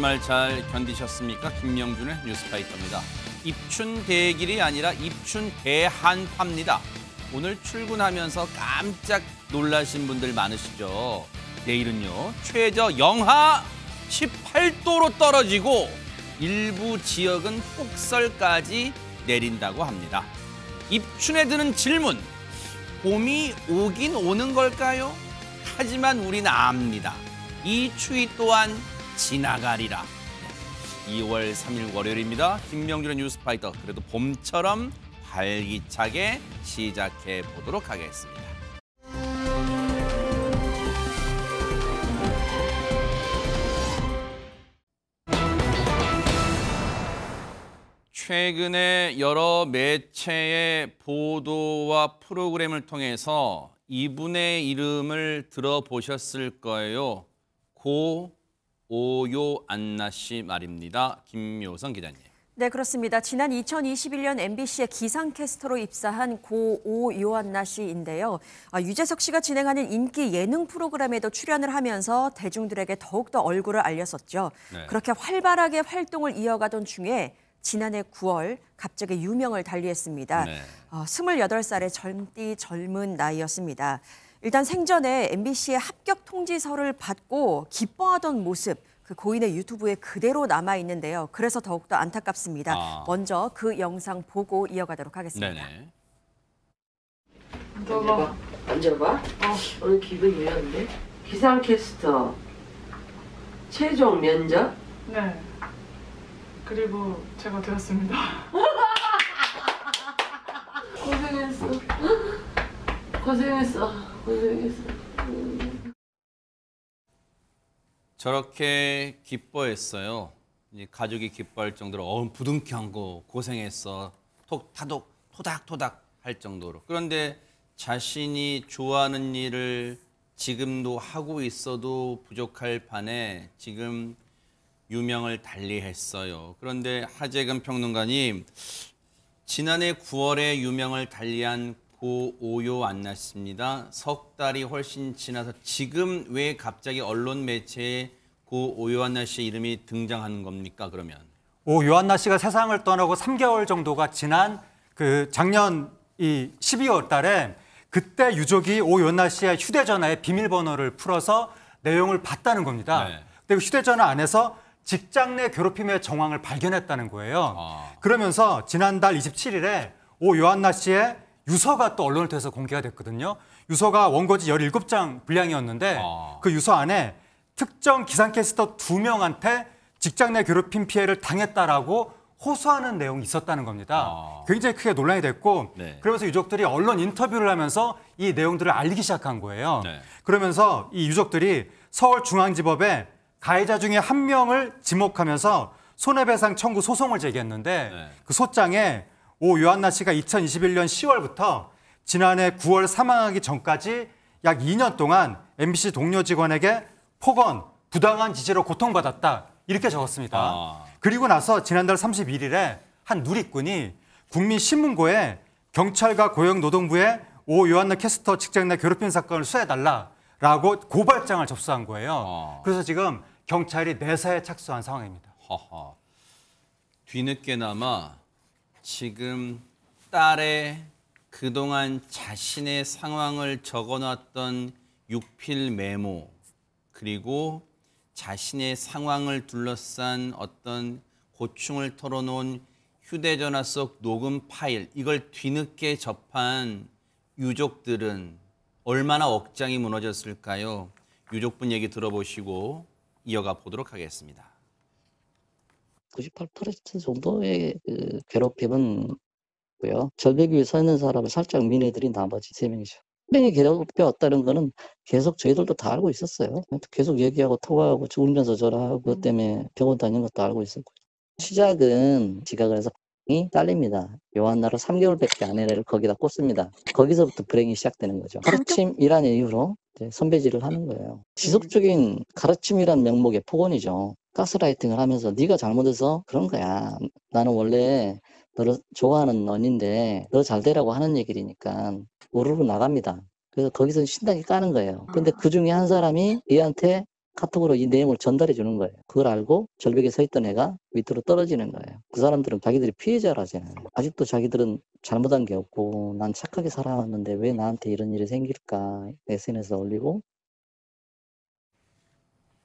주말 잘 견디셨습니까? 김명준의 뉴스파이터입니다. 입춘 대길이 아니라 입춘 대한파입니다. 오늘 출근하면서 깜짝 놀라신 분들 많으시죠? 내일은요, 최저 영하 18도로 떨어지고 일부 지역은 폭설까지 내린다고 합니다. 입춘에 드는 질문, 봄이 오긴 오는 걸까요? 하지만 우리는 압니다. 이 추위 또한 지나가리라. 2월 3일 월요일입니다. 김명준의 뉴스파이터, 그래도 봄처럼 활기차게 시작해 보도록 하겠습니다. 최근에 여러 매체의 보도와 프로그램을 통해서 이분의 이름을 들어보셨을 거예요. 고 오요 안나 씨 말입니다. 김묘성 기자님. 네, 그렇습니다. 지난 2021년 MBC의 기상캐스터로 입사한 고 오요안나 씨인데요. 유재석 씨가 진행하는 인기 예능 프로그램에도 출연을 하면서 대중들에게 더욱더 얼굴을 알렸었죠. 네. 그렇게 활발하게 활동을 이어가던 중에 지난해 9월 갑자기 유명을 달리했습니다. 네. 28살의 젊은 나이였습니다. 일단 생전에 MBC의 합격 통지서를 받고 기뻐하던 모습, 그 고인의 유튜브에 그대로 남아있는데요. 그래서 더욱더 안타깝습니다. 먼저 그 영상 보고 이어가도록 하겠습니다. 네네. 앉아봐. 앉아봐. 오늘 기분이 왜안돼? 기상캐스터 최종 면접? 네. 그리고 제가 되었습니다. 고생했어. 고생했어. 저렇게 기뻐했어요. 가족이 기뻐할 정도로 부둥켜 안고 고생했어. 토닥토닥 할 정도로. 그런데 자신이 좋아하는 일을 지금도 하고 있어도 부족할 판에 지금 유명을 달리했어요. 그런데 하재근 평론가님, 지난해 9월에 유명을 달리한 고 오요 안나 씨입니다. 석 달이 훨씬 지나서 지금 왜 갑자기 언론 매체에 고 오요 안나 씨 이름이 등장하는 겁니까, 그러면? 오요 안나 씨가 세상을 떠나고 3개월 정도가 지난 작년 12월 달에 그때 유족이 오요 안나 씨의 휴대전화의 비밀번호를 풀어서 내용을 봤다는 겁니다. 네. 근데 그 휴대전화 안에서 직장 내 괴롭힘의 정황을 발견했다는 거예요. 그러면서 지난달 27일에 오요 안나 씨의 유서가 또 언론을 통해서 공개가 됐거든요. 유서가 원고지 17장 분량이었는데 그 유서 안에 특정 기상캐스터 2명한테 직장 내 괴롭힘 피해를 당했다라고 호소하는 내용이 있었다는 겁니다. 굉장히 크게 논란이 됐고 네. 그러면서 유족들이 언론 인터뷰를 하면서 이 내용들을 알리기 시작한 거예요. 네. 그러면서 이 유족들이 서울중앙지법에 가해자 중에 한 명을 지목하면서 손해배상 청구 소송을 제기했는데 네. 그 소장에 오요 안나 씨가 2021년 10월부터 지난해 9월 사망하기 전까지 약 2년 동안 MBC 동료 직원에게 폭언, 부당한 지지로 고통받았다 이렇게 적었습니다. 그리고 나서 지난달 31일에 한 누리꾼이 국민신문고에 경찰과 고용노동부에 오요 안나 캐스터 직장 내 괴롭힘 사건을 수사해달라라고 고발장을 접수한 거예요. 그래서 지금 경찰이 내사에 착수한 상황입니다. 뒤늦게나마 지금 딸의 그동안 자신의 상황을 적어놨던 육필 메모, 그리고 자신의 상황을 둘러싼 어떤 고충을 털어놓은 휴대전화 속 녹음 파일, 이걸 뒤늦게 접한 유족들은 얼마나 억장이 무너졌을까요? 유족분 얘기 들어보시고 이어가 보도록 하겠습니다. 98% 정도의 괴롭힘은 고요. 절벽 위에 서 있는 사람을 살짝 미내들인 나머지 3명이죠. 분명히 괴롭혀왔다는 거는 계속 저희들도 다 알고 있었어요. 계속 얘기하고 통화하고 울면서 전화하고 그것 때문에 병원 다니는 것도 알고 있었고요. 시작은 지각을 해서 이 딸립니다. 요한나로 3개월밖에 안 한 애를 거기다 꽂습니다. 거기서부터 불행이 시작되는 거죠. 가르침이라는 이유로 이제 선배질을 하는 거예요. 지속적인 가르침이란 명목의 폭언이죠. 가스라이팅을 하면서 네가 잘못해서 그런 거야. 나는 원래 너를 좋아하는 언니인데 너 잘 되라고 하는 얘기니까 우르르 나갑니다. 그래서 거기서 신나게 까는 거예요. 근데 그 중에 한 사람이 얘한테 카톡으로 이 내용을 전달해 주는 거예요. 그걸 알고 절벽에 서 있던 애가 밑으로 떨어지는 거예요. 그 사람들은 자기들이 피해자라잖아요. 아직도 자기들은 잘못한 게 없고 난 착하게 살아왔는데 왜 나한테 이런 일이 생길까 SNS에 올리고.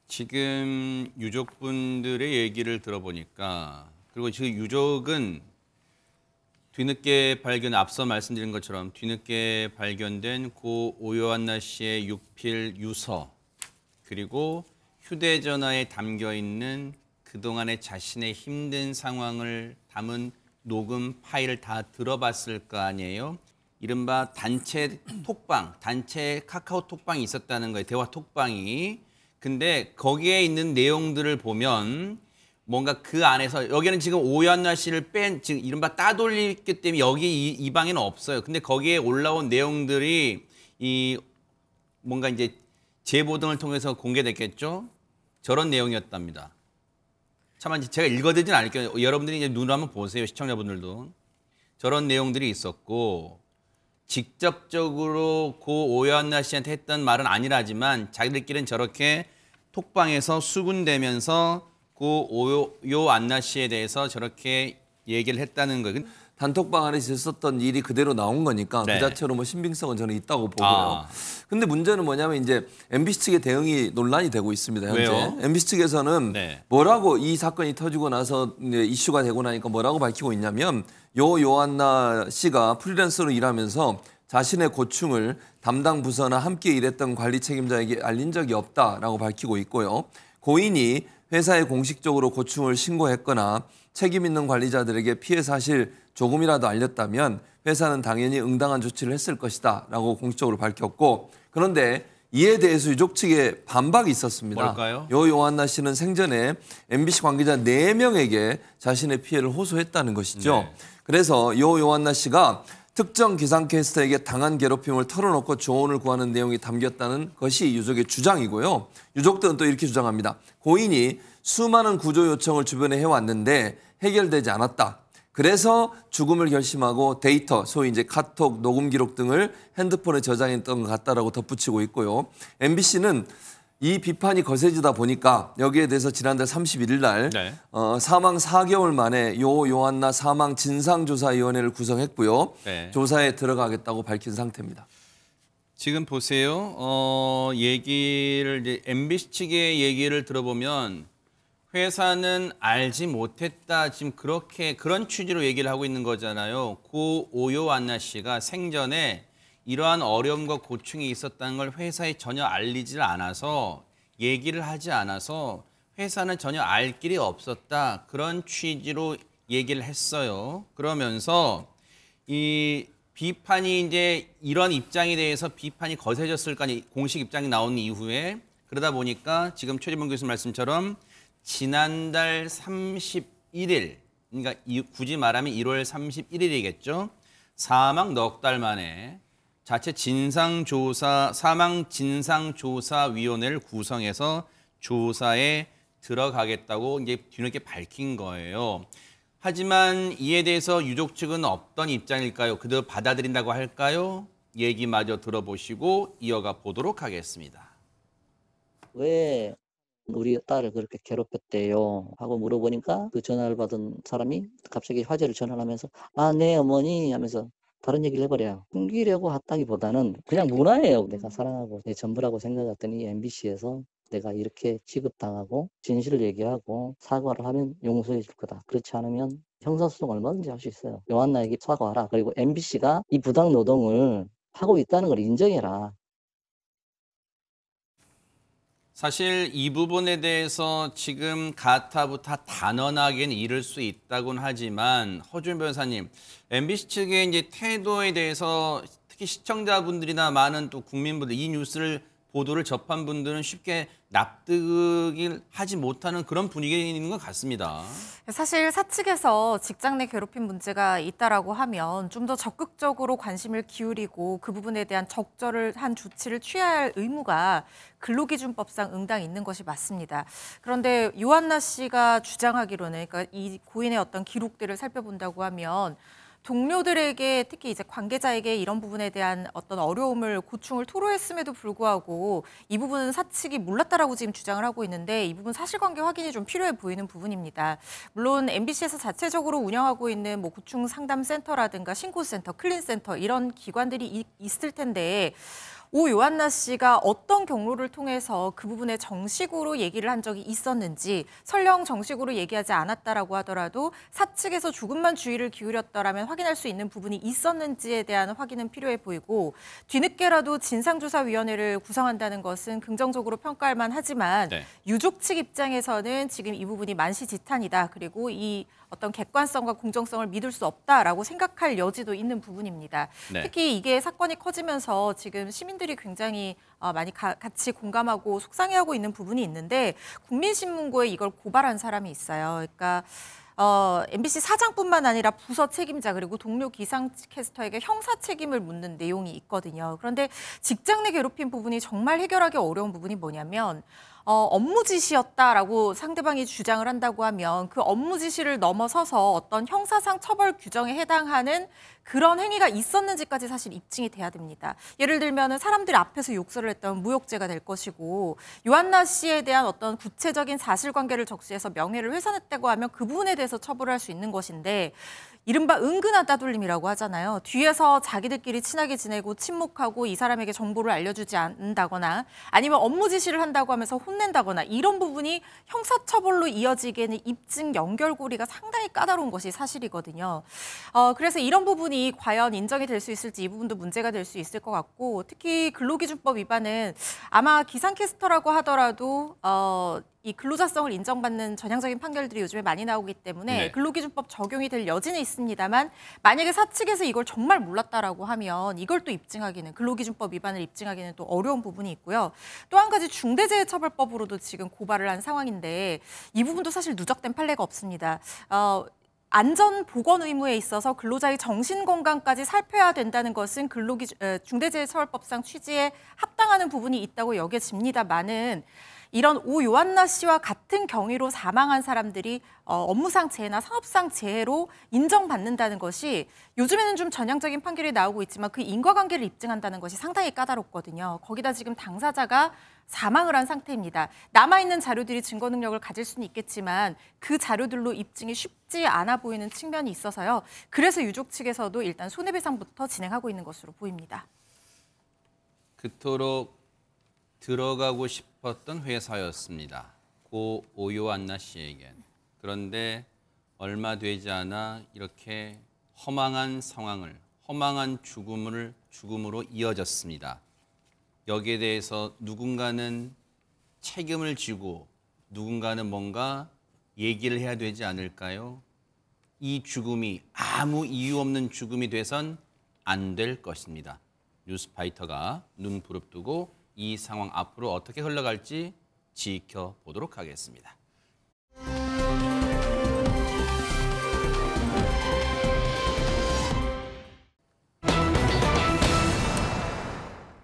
지금 유족분들의 얘기를 들어보니까, 그리고 지금 유족은 뒤늦게 앞서 말씀드린 것처럼 뒤늦게 발견된 고 오요한나 씨의 유필 유서, 그리고 휴대전화에 담겨 있는 그동안의 자신의 힘든 상황을 담은 녹음 파일을 다 들어봤을 거 아니에요. 이른바 단체 톡방, 단체 카카오톡방이 있었다는 거예요. 대화 톡방이. 근데 거기에 있는 내용들을 보면 뭔가 그 안에서, 여기는 지금 오연나 씨를 지금 이른바 따돌리기 때문에 여기 이 방에는 없어요. 근데 거기에 올라온 내용들이 뭔가 이제 제보 등을 통해서 공개됐겠죠. 저런 내용이었답니다. 차마 제가 읽어드리진 않을게요. 여러분들이 이제 눈으로 한번 보세요. 시청자분들도. 저런 내용들이 있었고, 직접적으로 고 오연나 씨한테 했던 말은 아니라지만 자기들끼리는 저렇게 톡방에서 수군대면서 고 오요안나 씨에 대해서 저렇게 얘기를 했다는 거예요. 단톡방 안에서 있었던 일이 그대로 나온 거니까 네. 그 자체로 뭐 신빙성은 저는 있다고 보고요. 근데 문제는 뭐냐면 이제 MBC 측의 대응이 논란이 되고 있습니다. 현재. 왜요? MBC 측에서는 네. 뭐라고 이 사건이 터지고 나서 이제 이슈가 되고 나니까 뭐라고 밝히고 있냐면 요한나 씨가 프리랜서로 일하면서 자신의 고충을 담당 부서나 함께 일했던 관리 책임자에게 알린 적이 없다라고 밝히고 있고요. 고인이 회사에 공식적으로 고충을 신고했거나 책임 있는 관리자들에게 피해 사실 조금이라도 알렸다면 회사는 당연히 응당한 조치를 했을 것이다 라고 공식적으로 밝혔고, 그런데 이에 대해서 유족 측에 반박이 있었습니다. 뭘까요? 요한나 씨는 생전에 MBC 관계자 4명에게 자신의 피해를 호소했다는 것이죠. 네. 그래서 요한나 씨가 특정 기상캐스터에게 당한 괴롭힘을 털어놓고 조언을 구하는 내용이 담겼다는 것이 유족의 주장이고요. 유족들은 또 이렇게 주장합니다. 고인이 수많은 구조 요청을 주변에 해왔는데 해결되지 않았다. 그래서 죽음을 결심하고 데이터, 소위 이제 카톡, 녹음 기록 등을 핸드폰에 저장했던 것 같다라고 덧붙이고 있고요. MBC는 이 비판이 거세지다 보니까 여기에 대해서 지난달 31일 날 네. 사망 4개월 만에 요한나 사망 진상조사위원회를 구성했고요. 네. 조사에 들어가겠다고 밝힌 상태입니다. 지금 보세요. 얘기를 이제 MBC 측의 얘기를 들어보면 회사는 알지 못했다. 지금 그런 취지로 얘기를 하고 있는 거잖아요. 고 오요안나 씨가 생전에 이러한 어려움과 고충이 있었다는 걸 회사에 전혀 알리질 않아서, 얘기를 하지 않아서 회사는 전혀 알 길이 없었다. 그런 취지로 얘기를 했어요. 그러면서 이 비판이 이제 이런 입장에 대해서 비판이 거세졌을 거 아니에요. 공식 입장이 나온 이후에. 그러다 보니까 지금 최재봉 교수 말씀처럼 지난달 31일, 그러니까 굳이 말하면 1월 31일이겠죠. 사망 넉 달 만에 자체 사망 진상조사위원회를 구성해서 조사에 들어가겠다고 이제 뒤늦게 밝힌 거예요. 하지만 이에 대해서 유족 측은 어떤 입장일까요? 그대로 받아들인다고 할까요? 얘기마저 들어보시고 이어가 보도록 하겠습니다. 왜 우리 딸을 그렇게 괴롭혔대요 하고 물어보니까 그 전화를 받은 사람이 갑자기 화제를 전환하면서 네 어머니 하면서 다른 얘기를 해버려요. 숨기려고 했다기보다는 그냥 문화예요. 내가 사랑하고 내 전부라고 생각했더니 MBC에서 내가 이렇게 취급당하고 진실을 얘기하고 사과를 하면 용서해 줄 거다. 그렇지 않으면 형사소송 얼마든지 할 수 있어요. 요한나에게 사과하라. 그리고 MBC가 이 부당 노동을 하고 있다는 걸 인정해라. 사실 이 부분에 대해서 지금 가타부타 단언하기는 이를 수 있다고는 하지만, 허준 변호사님, MBC 측의 이제 태도에 대해서 특히 시청자분들이나 많은 또 국민분들, 이 뉴스를 보도를 접한 분들은 쉽게 납득을 하지 못하는 그런 분위기에 있는 것 같습니다. 사실 사측에서 직장 내 괴롭힘 문제가 있다라고 하면 좀 더 적극적으로 관심을 기울이고 그 부분에 대한 적절한 조치를 취해야 할 의무가 근로기준법상 응당 있는 것이 맞습니다. 그런데 요한나 씨가 주장하기로는, 그러니까 이 고인의 어떤 기록들을 살펴본다고 하면 동료들에게 특히 이제 관계자에게 이런 부분에 대한 어떤 어려움을 고충을 토로했음에도 불구하고 이 부분은 사측이 몰랐다라고 지금 주장을 하고 있는데 이 부분 사실관계 확인이 좀 필요해 보이는 부분입니다. 물론 MBC에서 자체적으로 운영하고 있는 뭐 고충 상담 센터라든가 신고센터, 클린센터 이런 기관들이 있을 텐데 오 요한나 씨가 어떤 경로를 통해서 그 부분에 정식으로 얘기를 한 적이 있었는지 설령 정식으로 얘기하지 않았다라고 하더라도 사측에서 조금만 주의를 기울였더라면 확인할 수 있는 부분이 있었는지에 대한 확인은 필요해 보이고 뒤늦게라도 진상조사위원회를 구성한다는 것은 긍정적으로 평가할 만하지만 네. 유족 측 입장에서는 지금 이 부분이 만시지탄이다. 그리고 이 어떤 객관성과 공정성을 믿을 수 없다라고 생각할 여지도 있는 부분입니다. 네. 특히 이게 사건이 커지면서 지금 시민들이 굉장히 많이 같이 공감하고 속상해하고 있는 부분이 있는데 국민신문고에 이걸 고발한 사람이 있어요. 그러니까 MBC 사장뿐만 아니라 부서 책임자 그리고 동료 기상캐스터에게 형사 책임을 묻는 내용이 있거든요. 그런데 직장 내 괴롭힘 부분이 정말 해결하기 어려운 부분이 뭐냐면 업무 지시였다라고 상대방이 주장을 한다고 하면 그 업무 지시를 넘어서서 어떤 형사상 처벌 규정에 해당하는 그런 행위가 있었는지까지 사실 입증이 돼야 됩니다. 예를 들면 사람들 앞에서 욕설을 했다면 무욕죄가 될 것이고 요한나 씨에 대한 어떤 구체적인 사실관계를 적시해서 명예를 훼손했다고 하면 그 부분에 대해서 처벌을 할 수 있는 것인데 이른바 은근한 따돌림이라고 하잖아요. 뒤에서 자기들끼리 친하게 지내고 침묵하고 이 사람에게 정보를 알려주지 않는다거나 아니면 업무 지시를 한다고 하면서 혼낸다거나 이런 부분이 형사처벌로 이어지기에는 입증 연결고리가 상당히 까다로운 것이 사실이거든요. 그래서 이런 부분이 과연 인정이 될 수 있을지 이 부분도 문제가 될 수 있을 것 같고 특히 근로기준법 위반은 아마 기상캐스터라고 하더라도 이 근로자성을 인정받는 전향적인 판결들이 요즘에 많이 나오기 때문에 네. 근로기준법 적용이 될 여지는 있습니다만 만약에 사측에서 이걸 정말 몰랐다라고 하면 이걸 또 입증하기는 근로기준법 위반을 입증하기는 또 어려운 부분이 있고요. 또 한 가지 중대재해처벌법으로도 지금 고발을 한 상황인데 이 부분도 사실 누적된 판례가 없습니다. 안전 보건 의무에 있어서 근로자의 정신 건강까지 살펴야 된다는 것은 중대재해처벌법상 취지에 합당하는 부분이 있다고 여겨집니다만은 이런 오 요한나 씨와 같은 경위로 사망한 사람들이 업무상 재해나 산업상 재해로 인정받는다는 것이 요즘에는 좀 전향적인 판결이 나오고 있지만 그 인과관계를 입증한다는 것이 상당히 까다롭거든요. 거기다 지금 당사자가 사망을 한 상태입니다. 남아있는 자료들이 증거 능력을 가질 수는 있겠지만 그 자료들로 입증이 쉽지 않아 보이는 측면이 있어서요. 그래서 유족 측에서도 일단 손해배상부터 진행하고 있는 것으로 보입니다. 그토록 들어가고 싶었던 회사였습니다. 고 오요한나 씨에겐. 그런데 얼마 되지 않아 이렇게 허망한 상황을, 허망한 죽음으로 이어졌습니다. 여기에 대해서 누군가는 책임을 지고 누군가는 뭔가 얘기를 해야 되지 않을까요? 이 죽음이 아무 이유 없는 죽음이 돼선 안 될 것입니다. 뉴스파이터가 눈 부릅뜨고 이 상황 앞으로 어떻게 흘러갈지 지켜보도록 하겠습니다.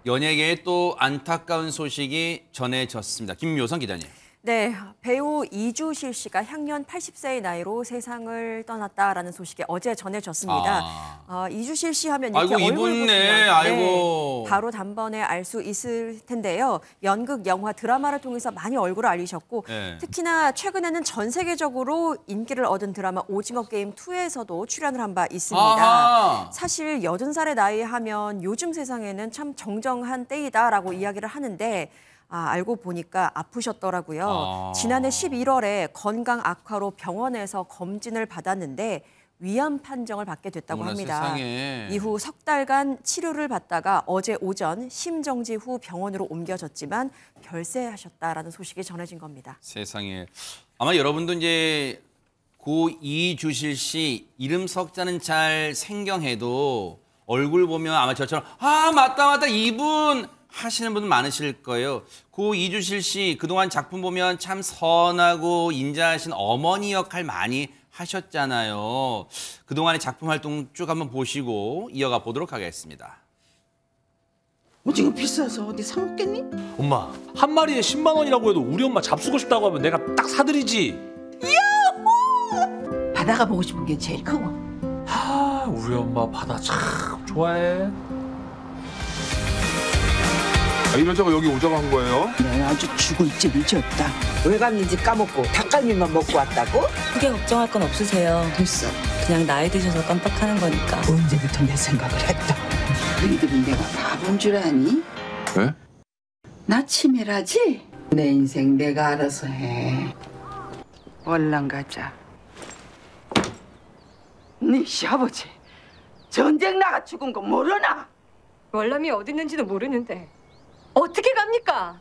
연예계에 또 안타까운 소식이 전해졌습니다. 김묘선 기자님. 네, 배우 이주실 씨가 향년 80세의 나이로 세상을 떠났다라는 소식이 어제 전해졌습니다. 이주실 씨 하면 이렇게 아이고, 얼굴 이분네. 보시면 아이고. 바로 단번에 알 수 있을 텐데요. 연극, 영화, 드라마를 통해서 많이 얼굴을 알리셨고 네. 특히나 최근에는 전 세계적으로 인기를 얻은 드라마 오징어 게임 2에서도 출연을 한 바 있습니다. 아하. 사실 80살의 나이 하면 요즘 세상에는 참 정정한 때이다라고 이야기를 하는데 알고 보니까 아프셨더라고요. 지난해 11월에 건강 악화로 병원에서 검진을 받았는데 위암 판정을 받게 됐다고 어머나 합니다. 세상에. 이후 석 달간 치료를 받다가 어제 오전 심정지 후 병원으로 옮겨졌지만 별세하셨다라는 소식이 전해진 겁니다. 세상에. 아마 여러분도 이제 고 이주실 씨 이름 석자는 잘 생경해도 얼굴 보면 아마 저처럼 맞다 이분 하시는 분들 많으실 거예요. 고 이주실 씨 그동안 작품 보면 참 선하고 인자하신 어머니 역할 많이 하셨잖아요. 그동안의 작품 활동 쭉 한번 보시고 이어가 보도록 하겠습니다. 오징어 비싸서 어디 사 먹겠니? 엄마, 한 마리에 10만 원이라고 해도 우리 엄마 잡수고 싶다고 하면 내가 딱 사드리지. 바다가 보고 싶은 게 제일 크고. 우리 엄마 바다 참 좋아해. 이러자고 여기 오자고 한 거예요? 내가 아주 죽을 찌를 없다. 왜 갔는지 까먹고 닭갈비만 먹고 왔다고? 크게 걱정할 건 없으세요. 됐어. 그냥 나이 드셔서 깜빡하는 거니까. 언제부터 내 생각을 했다. 너희들은 내가 바본 줄 아니? 왜? 나 치매라지? 내 인생 내가 알아서 해. 월남 가자. 네 시아버지 전쟁 나가 죽은 거 모르나? 월남이 어디 있는지도 모르는데 어떻게 갑니까?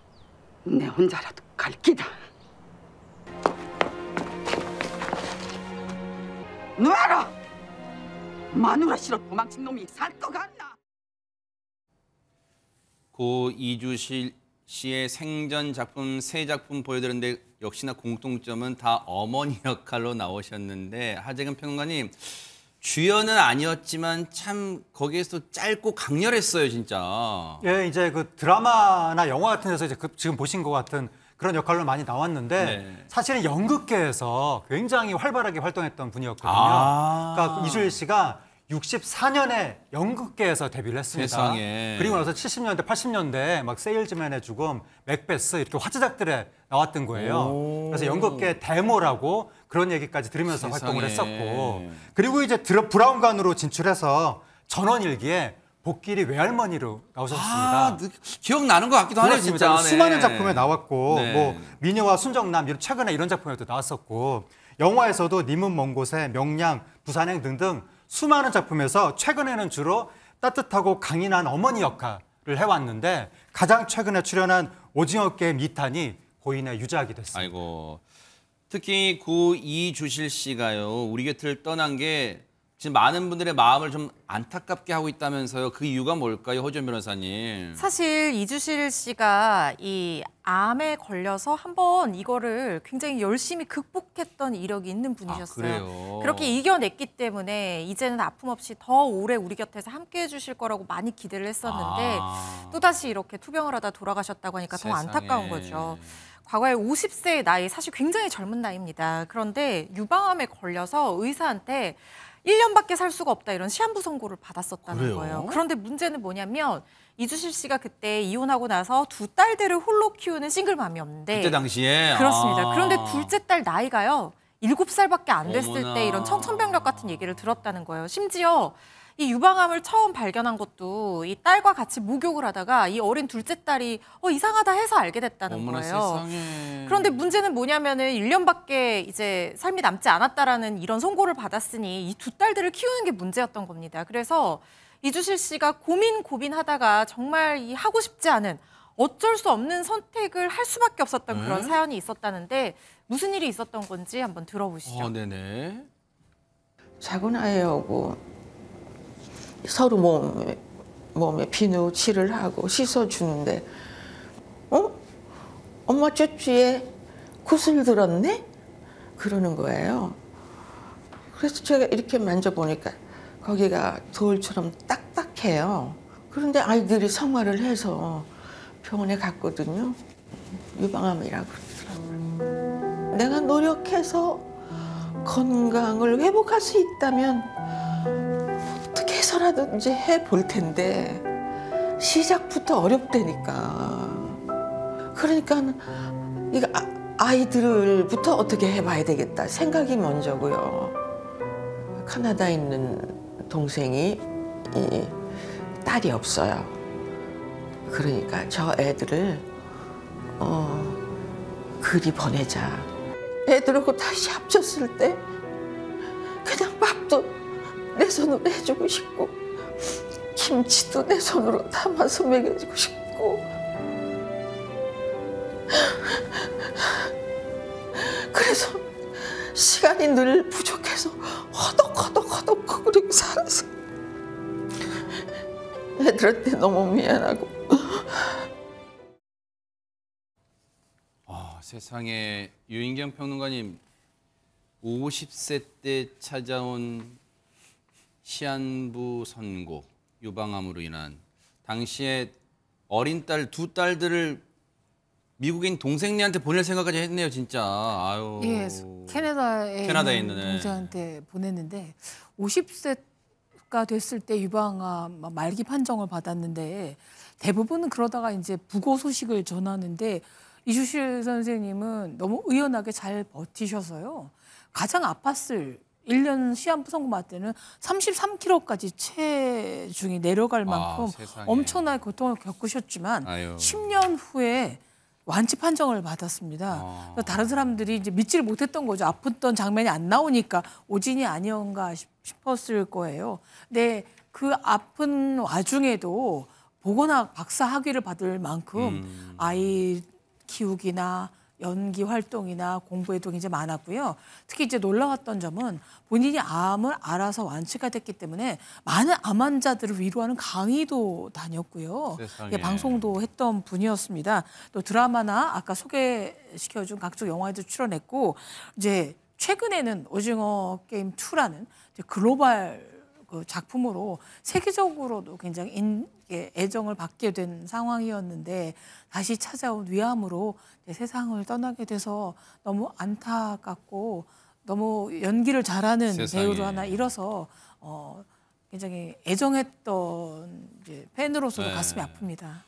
내 혼자라도 갈 기다. 놔라! 마누라 싫어 도망친 놈이 살 거 같나? 고 이주실 씨의 생전 작품 3작품 보여드렸는데 역시나 공통점은 다 어머니 역할로 나오셨는데 하재근 평론가님 주연은 아니었지만 참 거기에서 짧고 강렬했어요 진짜. 예, 이제 그 드라마나 영화 같은 데서 이제 지금 보신 것 같은 그런 역할로 많이 나왔는데 네. 사실은 연극계에서 굉장히 활발하게 활동했던 분이었거든요. 아. 그러니까 이주일 씨가 64년에 연극계에서 데뷔를 했습니다. 세상에. 그리고 나서 70년대, 80년대 막 세일즈맨의 죽음, 맥베스 이렇게 화제작들에 나왔던 거예요. 오. 그래서 연극계 데모라고 그런 얘기까지 들으면서 세상에. 활동을 했었고 그리고 이제 브라운관으로 진출해서 전원일기에 복길이 외할머니로 나오셨습니다. 아, 기억나는 것 같기도 하네요 그렇습니다. 진짜. 네. 수많은 작품에 나왔고 네. 뭐 미녀와 순정남 이런 최근에 이런 작품에도 나왔었고 영화에서도 님은 먼 곳에 명량, 부산행 등등 수많은 작품에서 최근에는 주로 따뜻하고 강인한 어머니 역할을 해왔는데 가장 최근에 출연한 오징어게임 2탄이 고인의 유작이 됐습니다. 아이고 특히 고 이주실 씨가요 우리 곁을 떠난 게 지금 많은 분들의 마음을 좀 안타깝게 하고 있다면서요. 그 이유가 뭘까요, 허지연 변호사님? 사실 이주실 씨가 이 암에 걸려서 한번 이거를 굉장히 열심히 극복했던 이력이 있는 분이셨어요. 그래요? 그렇게 이겨냈기 때문에 이제는 아픔 없이 더 오래 우리 곁에서 함께해 주실 거라고 많이 기대를 했었는데 또다시 이렇게 투병을 하다 돌아가셨다고 하니까 더 세상에. 안타까운 거죠. 과거에 50세의 나이, 사실 굉장히 젊은 나이입니다. 그런데 유방암에 걸려서 의사한테 1년밖에 살 수가 없다 이런 시한부 선고를 받았었다는 그래요? 거예요. 그런데 문제는 뭐냐면 이주실 씨가 그때 이혼하고 나서 두 딸들을 홀로 키우는 싱글맘이었는데 그때 당시에? 그렇습니다. 아. 그런데 둘째 딸 나이가요. 7살밖에 안 됐을 어머나. 때 이런 청천벽력 같은 얘기를 들었다는 거예요. 심지어 이 유방암을 처음 발견한 것도 이 딸과 같이 목욕을 하다가 이 어린 둘째 딸이 이상하다 해서 알게 됐다는 어머나 거예요. 세상에. 그런데 문제는 뭐냐면은 1년밖에 이제 삶이 남지 않았다라는 이런 선고를 받았으니 이 두 딸들을 키우는 게 문제였던 겁니다. 그래서 이주실 씨가 고민하다가 정말 이 하고 싶지 않은 어쩔 수 없는 선택을 할 수밖에 없었던 그런 사연이 있었다는데 무슨 일이 있었던 건지 한번 들어보시죠. 네네. 작은 아이하고 서로 몸에 비누칠을 하고 씻어주는데 엄마 쭈쭈에 굿을 들었네? 그러는 거예요. 그래서 제가 이렇게 만져보니까 거기가 돌처럼 딱딱해요. 그런데 아이들이 성화를 해서 병원에 갔거든요. 유방암이라고 그러더라고요. 내가 노력해서 건강을 회복할 수 있다면 어떻게 해서라도 이제 해볼 텐데 시작부터 어렵다니까. 그러니까 이거 아이들부터 어떻게 해봐야 되겠다 생각이 먼저고요. 캐나다에 있는 동생이 딸이 없어요. 그러니까 저 애들을 그리 보내자. 애들하고 다시 합쳤을 때 그냥 밥도 내 손으로 해주고 싶고 김치도 내 손으로 담아서 먹여주고 싶고 그래서 시간이 늘 부족해서 허덕허덕 그렇게 살아서 애들한테 너무 미안하고 세상에 유인경 평론가님 50세 때 찾아온 시한부 선고 유방암으로 인한 당시에 어린 딸 두 딸들을 미국인 동생네한테 보낼 생각까지 했네요 진짜. 아유. 예, 캐나다에 있는 있는 동생한테 보냈는데 50세 완치가 됐을 때 유방암 말기 판정을 받았는데 대부분은 그러다가 이제 부고 소식을 전하는데 이주실 선생님은 너무 의연하게 잘 버티셔서요. 가장 아팠을 1년 시한부 선고받을 때는 33kg까지 체중이 내려갈 만큼 엄청난 고통을 겪으셨지만 10년 후에 완치 판정을 받았습니다. 다른 사람들이 이제 믿지를 못했던 거죠. 아팠던 장면이 안 나오니까 오진이 아니었는가 싶었을 거예요. 근데 그 아픈 와중에도 보건학 박사 학위를 받을 만큼 아이 키우기나 연기 활동이나 공부에도 굉장히 많았고요. 특히 이제 놀라웠던 점은 본인이 암을 알아서 완치가 됐기 때문에 많은 암 환자들을 위로하는 강의도 다녔고요. 예, 방송도 했던 분이었습니다. 또 드라마나 아까 소개시켜준 각종 영화에도 출연했고 이제 최근에는 오징어 게임 2라는 글로벌 그 작품으로 세계적으로도 굉장히 애정을 받게 된 상황이었는데 다시 찾아온 위암으로 세상을 떠나게 돼서 너무 안타깝고 너무 연기를 잘하는 배우를 하나 잃어서 굉장히 애정했던 이제 팬으로서도 가슴이 아픕니다.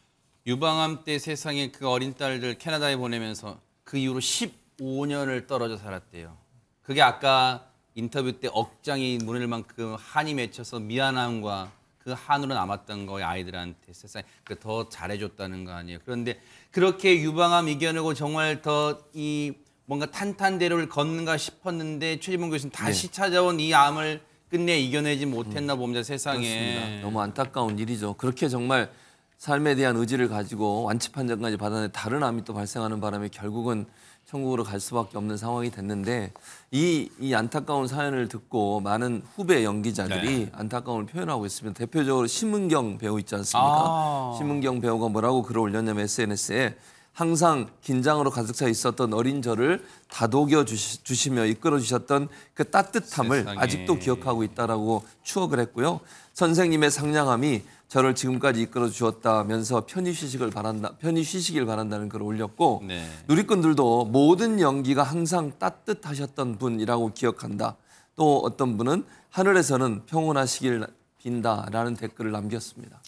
유방암 때 세상에 그 어린 딸들 캐나다에 보내면서 그 이후로 15년을 떨어져 살았대요. 그게 아까 인터뷰 때 억장이 무너질 만큼 한이 맺혀서 미안함과 그 한으로 남았던 거에 아이들한테 세상에 더 잘해줬다는 거 아니에요. 그런데 그렇게 유방암 이겨내고 정말 더 이 뭔가 탄탄대로를 걷는가 싶었는데 최지봉 교수님 다시 찾아온 이 암을 끝내 이겨내지 못했나 봅니다. 세상에. 그렇습니다. 너무 안타까운 일이죠. 그렇게 정말 삶에 대한 의지를 가지고 완치 판정까지 받았는데 다른 암이 또 발생하는 바람에 결국은 천국으로 갈 수밖에 없는 상황이 됐는데 이 안타까운 사연을 듣고 많은 후배 연기자들이 안타까움을 표현하고 있습니다. 대표적으로 심은경 배우 있지 않습니까? 심은경 배우가 뭐라고 글을 올렸냐면 SNS에 항상 긴장으로 가득 차 있었던 어린 저를 다독여 주시며 이끌어 주셨던 그 따뜻함을 세상에. 아직도 기억하고 있다라고 추억을 했고요. 선생님의 상냥함이 저를 지금까지 이끌어 주었다면서 편히 쉬시길 바란다는 글을 올렸고 누리꾼들도 모든 연기가 항상 따뜻하셨던 분이라고 기억한다. 또 어떤 분은 하늘에서는 평온하시길 빈다라는 댓글을 남겼습니다.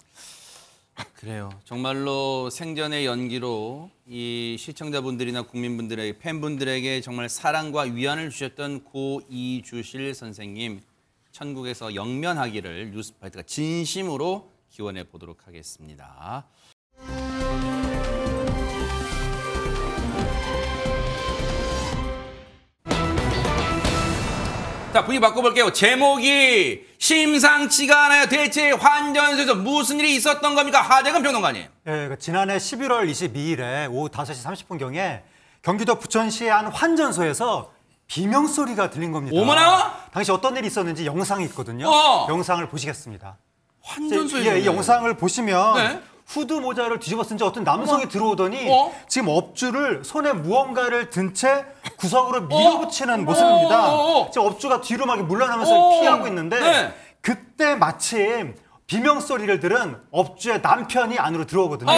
그래요. 정말로 생전의 연기로 이 시청자분들이나 국민분들에게 팬분들에게 정말 사랑과 위안을 주셨던 고 이주실 선생님 천국에서 영면하기를 뉴스파이트가 진심으로 기원해 보도록 하겠습니다. 자, 분위기 바꿔볼게요. 제목이 심상치가 않아요. 대체 환전소에서 무슨 일이 있었던 겁니까? 하재근 평론가님. 네, 지난해 11월 22일에 오후 5시 30분경에 경기도 부천시의 한 환전소에서 비명소리가 들린 겁니다. 어머나! 당시 어떤 일이 있었는지 영상이 있거든요. 영상을 보시겠습니다. 환전소에서 이 영상을 보시면 후드 모자를 뒤집어 쓴 채 어떤 남성이 들어오더니 지금 업주를 손에 무언가를 든 채 구석으로 밀어붙이는 모습입니다. 지금 업주가 뒤로 막 물러나면서 피하고 있는데 그때 마침 비명소리를 들은 업주의 남편이 안으로 들어오거든요.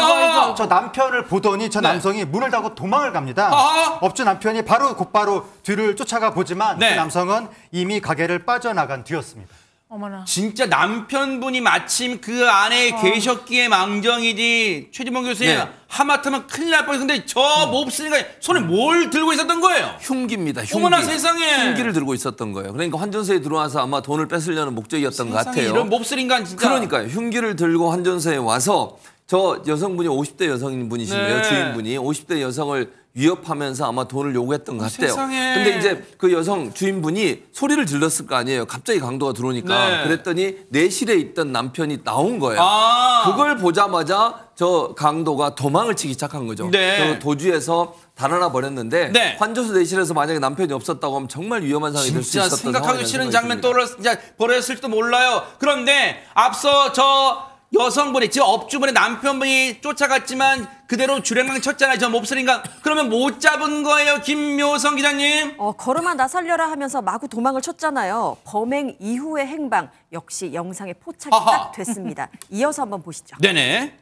저 남편을 보더니 저 남성이 문을 닫고 도망을 갑니다. 업주 남편이 곧바로 뒤를 쫓아가 보지만 그 남성은 이미 가게를 빠져나간 뒤였습니다. 어머나. 진짜 남편분이 마침 그 안에 계셨기에 망정이지. 최지봉 교수님 하마터면 큰일 날 뻔했어. 근데 저 몹쓸이가 손에 뭘 들고 있었던 거예요? 흉기입니다. 흉기. 어머나 세상에. 흉기를 들고 있었던 거예요. 그러니까 환전소에 들어와서 아마 돈을 뺏으려는 목적이었던 것 같아요. 이런 몹쓸 인간 진짜. 그러니까요. 흉기를 들고 환전소에 와서 저 여성분이 50대 여성분이시네요. 주인분이 50대 여성을 위협하면서 아마 돈을 요구했던 것 같아요. 세상에. 근데 이제 그 여성 주인분이 소리를 질렀을 거 아니에요. 갑자기 강도가 들어오니까. 그랬더니 내실에 있던 남편이 나온 거예요. 그걸 보자마자 저 강도가 도망을 치기 시작한 거죠. 도주해서 달아나 버렸는데 환전소 내실에서 만약에 남편이 없었다고 하면 정말 위험한 상황이 될 수 있었던 상황이 생각하기 싫은 장면 벌였을지도 몰라요. 그런데 앞서 저 여성분이 지금 업주분의 남편분이 쫓아갔지만 그대로 주랭랑 쳤잖아요. 저 몹쓸인간. 그러면 못 잡은 거예요, 김묘성 기자님? 걸음아 나 살려라 하면서 마구 도망을 쳤잖아요. 범행 이후의 행방 역시 영상에 포착이 딱 됐습니다. 이어서 한번 보시죠. 네네.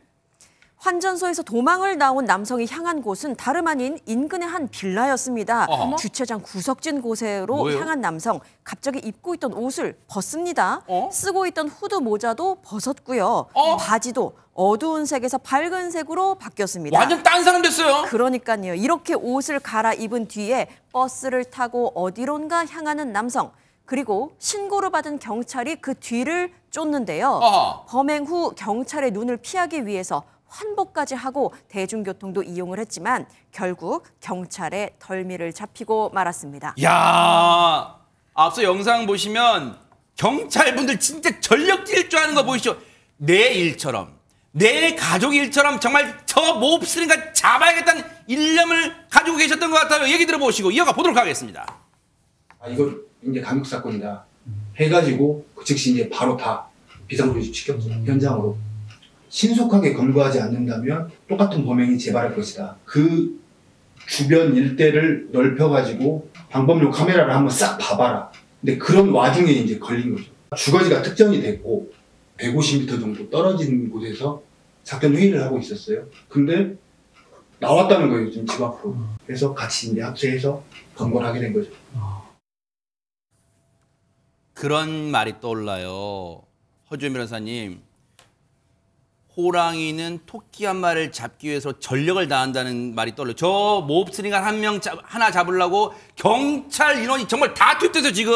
환전소에서 도망을 나온 남성이 향한 곳은 다름 아닌 인근의 한 빌라였습니다. 주차장 구석진 곳으로 뭐예요? 향한 남성, 갑자기 입고 있던 옷을 벗습니다. 쓰고 있던 후드 모자도 벗었고요. 바지도 어두운 색에서 밝은 색으로 바뀌었습니다. 완전 딴 사람 됐어요. 그러니까요. 이렇게 옷을 갈아입은 뒤에 버스를 타고 어디론가 향하는 남성. 그리고 신고를 받은 경찰이 그 뒤를 쫓는데요. 범행 후 경찰의 눈을 피하기 위해서 환복까지 하고 대중교통도 이용을 했지만 결국 경찰의 덜미를 잡히고 말았습니다. 야, 앞서 영상 보시면 경찰분들 진짜 전력 질주하는 거 보이시죠? 내 일처럼, 내 가족 일처럼 정말 저 몹쓸인가 잡아야겠다는 일념을 가지고 계셨던 것 같아요. 얘기 들어보시고 이어가 보도록 하겠습니다. 이거 이제 강력 사건이다 해가지고 즉시 이제 바로 다 비상조치 시켰죠. 현장으로. 신속하게 검거하지 않는다면 똑같은 범행이 재발할 것이다. 그 주변 일대를 넓혀가지고 방범용 카메라를 한번 싹 봐봐라. 근데 그런 와중에 이제 걸린 거죠. 주거지가 특정이 됐고 150m 정도 떨어진 곳에서 작전 회의를 하고 있었어요. 근데 나왔다는 거예요, 지금 집 앞으로. 그래서 같이 이제 합체해서 검거를 하게 된 거죠. 그런 말이 떠올라요. 허주현 변호사님. 호랑이는 토끼 한 마리를 잡기 위해서 전력을 다한다는 말이 떠올라요. 저 몹쓸이가 하나 잡으려고 경찰 인원이 정말 다 투입돼서 지금.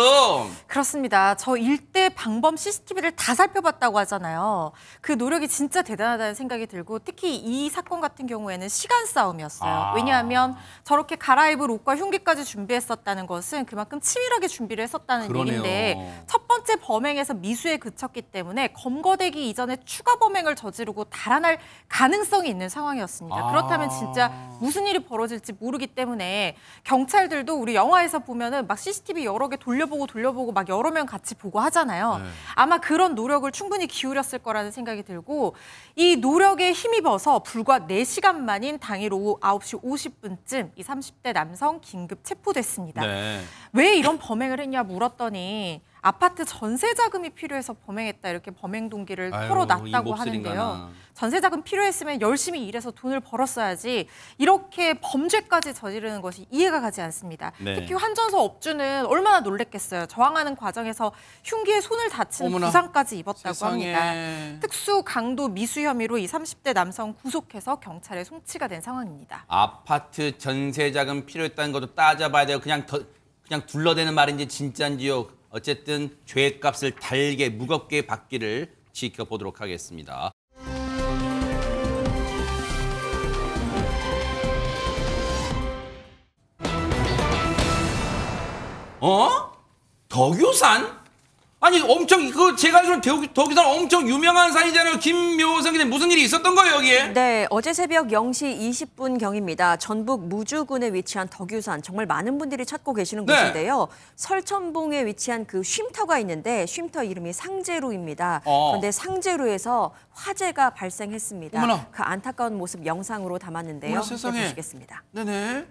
그렇습니다. 저 일대 방범 CCTV를 다 살펴봤다고 하잖아요. 그 노력이 진짜 대단하다는 생각이 들고 특히 이 사건 같은 경우에는 시간 싸움이었어요. 왜냐하면 저렇게 갈아입을 옷과 흉기까지 준비했었다는 것은 그만큼 치밀하게 준비를 했었다는 그러네요. 얘기인데 첫 번째 범행에서 미수에 그쳤기 때문에 검거되기 이전에 추가 범행을 저지르고 달아날 가능성이 있는 상황이었습니다. 그렇다면 진짜 무슨 일이 벌어질지 모르기 때문에 경찰들도 우리 영화에서 보면은 막 CCTV 여러 개 돌려보고 막 여러 명 같이 보고 하잖아요. 아마 그런 노력을 충분히 기울였을 거라는 생각이 들고 이 노력에 힘입어서 불과 4시간 만인 당일 오후 9시 50분쯤 이 30대 남성 긴급 체포됐습니다. 왜 이런 범행을 했냐 물었더니 아파트 전세 자금이 필요해서 범행했다 이렇게 범행 동기를 털어놨다고 하는데요. 전세 자금 필요했으면 열심히 일해서 돈을 벌었어야지 이렇게 범죄까지 저지르는 것이 이해가 가지 않습니다. 특히 환전소 업주는 얼마나 놀랬겠어요. 저항하는 과정에서 흉기에 손을 다치는 부상까지 입었다고 합니다. 특수 강도 미수 혐의로 이 30대 남성 구속해서 경찰에 송치가 된 상황입니다. 아파트 전세 자금 필요했다는 것도 따져봐야 돼요. 그냥 둘러대는 말인지 진짜인지요. 어쨌든 죄값을 달게 무겁게 받기를 지켜보도록 하겠습니다. 덕유산? 아니 엄청 제가 알기로는 덕유산 엄청 유명한 산이잖아요. 김묘성 기자 무슨 일이 있었던 거예요 여기에? 네, 어제 새벽 0시 20분경입니다. 전북 무주군에 위치한 덕유산 정말 많은 분들이 찾고 계시는 곳인데요. 설천봉에 위치한 그 쉼터가 있는데 쉼터 이름이 상제루입니다. 그런데 상제루에서 화재가 발생했습니다. 그 안타까운 모습 영상으로 담았는데요. 세상에. 보시겠습니다. 네네.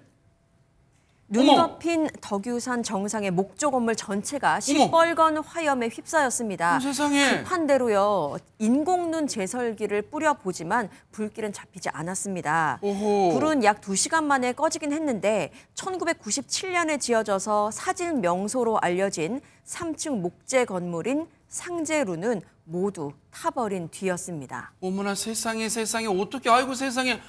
눈 덮인 덕유산 정상의 목조 건물 전체가 시뻘건 화염에 휩싸였습니다. 세상에. 급한 대로요. 인공눈 제설기를 뿌려보지만 불길은 잡히지 않았습니다. 불은 약 2시간 만에 꺼지긴 했는데 1997년에 지어져서 사진 명소로 알려진 3층 목재 건물인 상제루는 모두 타버린 뒤였습니다. 어머나 세상에 어떻게 아이고 세상에.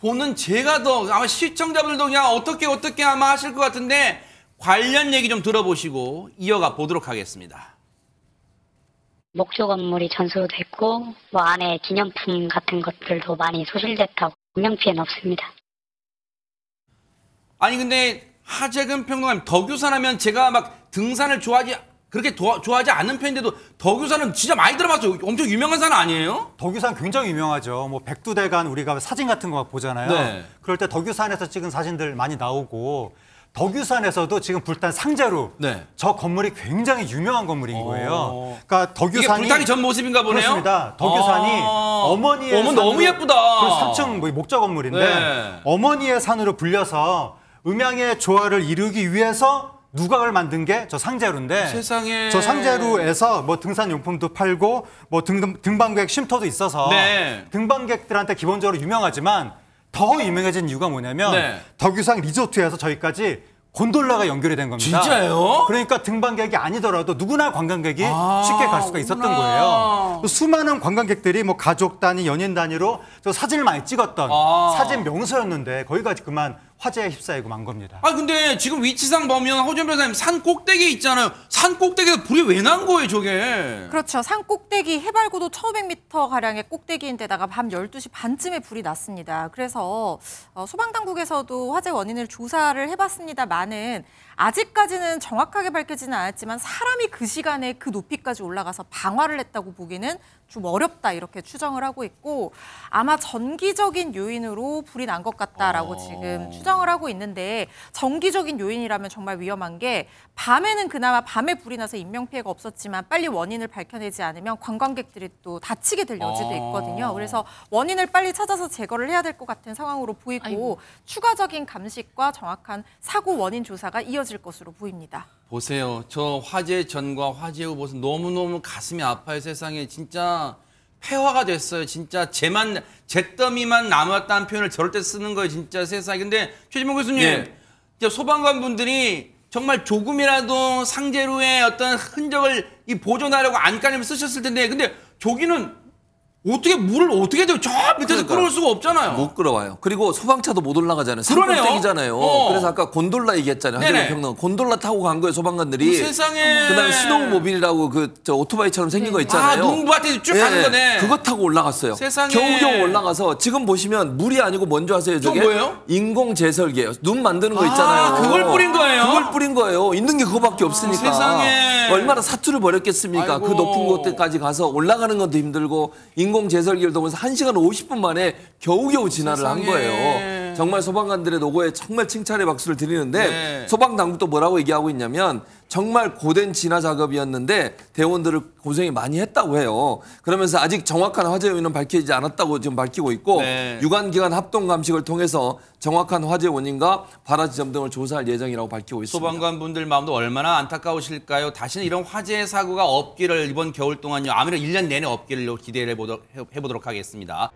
보는 제가 더 아마 시청자분들도 그냥 어떻게 아마 하실 것 같은데 관련 얘기 좀 들어보시고 이어가 보도록 하겠습니다. 목조 건물이 전소도 됐고 뭐 안에 기념품 같은 것들도 많이 소실됐다고 인명피해는 없습니다. 아니 근데 하재근 평론가님 덕유산 하면 제가 막 등산을 좋아하지 않는 편인데도 덕유산은 진짜 많이 들어봤어요. 엄청 유명한 산 아니에요? 덕유산 굉장히 유명하죠. 뭐 백두대간 우리가 사진 같은 거 보잖아요. 그럴 때 덕유산에서 찍은 사진들 많이 나오고 덕유산에서도 지금 불탄 상제루 저 건물이 굉장히 유명한 건물인 거예요. 그러니까 덕유산이 이게 불타기 전 모습인가 보네요. 그렇습니다. 덕유산이 어머니의 산으로, 너무 예쁘다. 3층 목조 건물인데 어머니의 산으로 불려서 음양의 조화를 이루기 위해서 누각을 만든 게 저 상제루인데 세상에. 저 상제루에서 뭐 등산용품도 팔고 뭐 등반객 쉼터도 있어서 네. 등반객들한테 기본적으로 유명하지만 더 유명해진 이유가 뭐냐면 네. 덕유상 리조트에서 저희까지 곤돌라가 연결이 된 겁니다. 진짜요? 그러니까 등반객이 아니더라도 누구나 관광객이 쉽게 갈 수가 있었던 거예요. 또 수많은 관광객들이 뭐 가족 단위, 연인 단위로 저 사진을 많이 찍었던 사진 명소였는데 거기가 그만 화제에 휩싸이고 만 겁니다. 아 근데 지금 위치상 보면 허준 변호사님 산 꼭대기에 있잖아요. 산 꼭대기에서 불이 왜 난 거예요, 저게? 그렇죠. 산 꼭대기 해발고도 1,500m 가량의 꼭대기인데다가 밤 12시 반쯤에 불이 났습니다. 그래서 소방당국에서도 화재 원인을 조사를 해봤습니다만은 아직까지는 정확하게 밝혀지는 않았지만 사람이 그 시간에 그 높이까지 올라가서 방화를 했다고 보기는 좀 어렵다 이렇게 추정을 하고 있고 아마 전기적인 요인으로 불이 난 것 같다라고 지금 추정을 하고 있는데 전기적인 요인이라면 정말 위험한 게 밤에는 그나마 밤에 불이 나서 인명피해가 없었지만 빨리 원인을 밝혀내지 않으면 관광객들이 또 다치게 될 여지도 있거든요. 그래서 원인을 빨리 찾아서 제거를 해야 될 것 같은 상황으로 보이고 추가적인 감식과 정확한 사고 원인 조사가 이어질 것으로 보입니다. 보세요. 저 화재 전과 화재 후 모습 너무너무 가슴이 아파요. 세상에 진짜 폐화가 됐어요. 진짜 잿더미만 남았다는 표현을 저럴 때 쓰는 거예요. 진짜 세상에. 근데 최진봉 교수님, 이제 소방관 분들이 정말 조금이라도 상제루의 어떤 흔적을 보존하려고 안간힘을 쓰셨을 텐데 근데 저기는 어떻게 물을 어떻게 돼요? 저 밑에서 끌어올 수가 없잖아요. 못 끌어와요. 그리고 소방차도 못 올라가잖아요. 그러네요. 산꼭대기잖아요. 그래서 아까 곤돌라 얘기했잖아요. 하재원 평론 곤돌라 타고 간 거예요, 소방관들이. 세상에. 그다음에 스노우모빌이라고 저 오토바이처럼 생긴 거 있잖아요. 농부한테 쭉 가는 거네. 그거 타고 올라갔어요. 세상에. 겨우겨우 올라가서 지금 보시면 물이 아니고 뭔지 아세요? 저게 뭐예요? 인공 제설기예요. 눈 만드는 거 있잖아요. 그걸 뿌린 거예요? 그걸 뿌린 거예요. 있는 게 그거밖에 없으니까. 세상에. 얼마나 사투를 벌였겠습니까? 아이고. 그 높은 곳까지 가서 올라가는 것도 힘들고 인공 제설기를 동원해서 1시간 50분 만에 겨우겨우 진화를 한 거예요. 정말 소방관들의 노고에 정말 칭찬의 박수를 드리는데 소방당국도 뭐라고 얘기하고 있냐면 정말 고된 진화 작업이었는데 대원들을 고생이 많이 했다고 해요. 그러면서 아직 정확한 화재 요인은 밝혀지지 않았다고 지금 밝히고 있고 유관기관 합동 감식을 통해서 정확한 화재 원인과 발화 지점 등을 조사할 예정이라고 밝히고 있습니다. 소방관 분들 마음도 얼마나 안타까우실까요? 다시는 이런 화재 사고가 없기를 이번 겨울 동안요. 아무래도 1년 내내 없기를 기대를 해보도록 하겠습니다.